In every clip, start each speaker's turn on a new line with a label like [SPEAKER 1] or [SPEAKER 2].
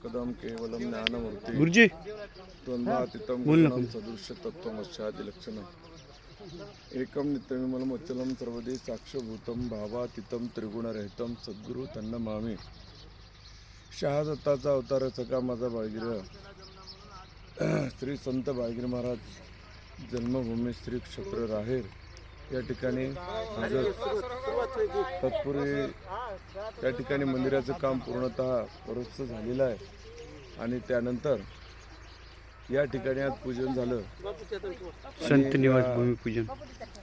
[SPEAKER 1] तत्पदम केवलम ज्ञानमूर्ति
[SPEAKER 2] गुरुजी
[SPEAKER 1] द्वंद्वातीतं
[SPEAKER 2] बोल ना.
[SPEAKER 1] गुणं सदृश्य तत्त्वमस्यादि लक्षणम् एकम नित्यविमलम अचलम सर्वदे साक्षभूतम भावातीतम त्रिगुणरहितम सद्गुरु त्यांना मामी. शहादत्ताचा अवतार सका माझा बाळगीर श्री संत बाळगीर महाराज जन्मभूमी श्री क्षेत्र राहेर या ठिकाणी हजर तत्पूर्वी या ठिकाणी मंदिराचं काम पूर्णतः दुरुस्त झालेलं आहे आणि त्यानंतर या ठिकाणी आज पूजन झालं.
[SPEAKER 2] संत निवास भूमिपूजन.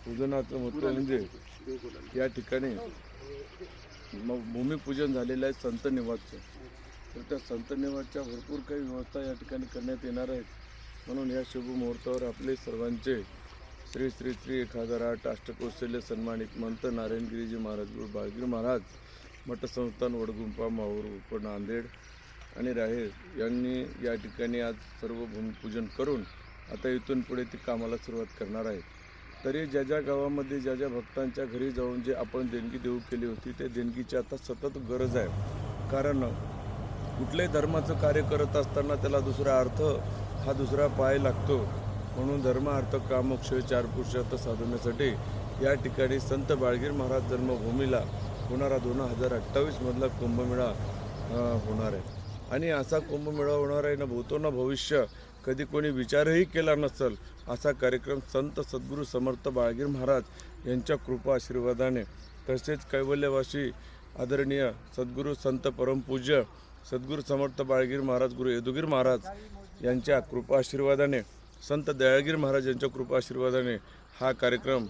[SPEAKER 1] पूजनाचं महत्त्व म्हणजे या ठिकाणी भूमिपूजन झालेलं आहे संत निवासचं. तर त्या संत निवासच्या भरपूर काही व्यवस्था या ठिकाणी करण्यात येणार आहेत. म्हणून या शुभ मुहूर्तावर आपले सर्वांचे श्री श्री श्री 1008 अष्टकौशल्य सन्मानित महंत नारायणगिरीजी महाराज गुरु बाळगीर महाराज मठ संस्थान वडगुंपा माहूर उप नांदेड आणि राहेर यांनी या ठिकाणी आज सर्व भूमिपूजन करून आता इथून पुढे ती कामाला सुरुवात करणार आहेत. तरी ज्या ज्या गावामध्ये ज्या ज्या भक्तांच्या घरी जाऊन जे आपण देणगी देऊ केली होती ते देणगीची आता सतत गरज आहे. कारण कुठल्याही धर्माचं कार्य करत असताना त्याला दुसरा अर्थ हा दुसरा पाय लागतो. म्हणून धर्म अर्थ काम मोक्ष 4 पुरुषार्थ साधण्यासाठी या ठिकाणी संत बाळगीर महाराज जन्मभूमीला होणारा 2028 मधला कुंभमेळा होणार आहे. आणि असा कुंभमेळा होणार आहे ना भूतो ना भविष्य कधी कोणी विचारही केला नसेल असा कार्यक्रम संत सद्गुरू समर्थ बाळगीर महाराज यांच्या कृपा आशीर्वादाने तसेच कैवल्यवासी आदरणीय सद्गुरू संत परमपूज्य सद्गुरू समर्थ बाळगीर महाराज गुरु यदुगीर महाराज यांच्या कृपा आशीर्वादाने संत दयाळगीर महाराज यांच्या कृपा आशीर्वादाने हा कार्यक्रम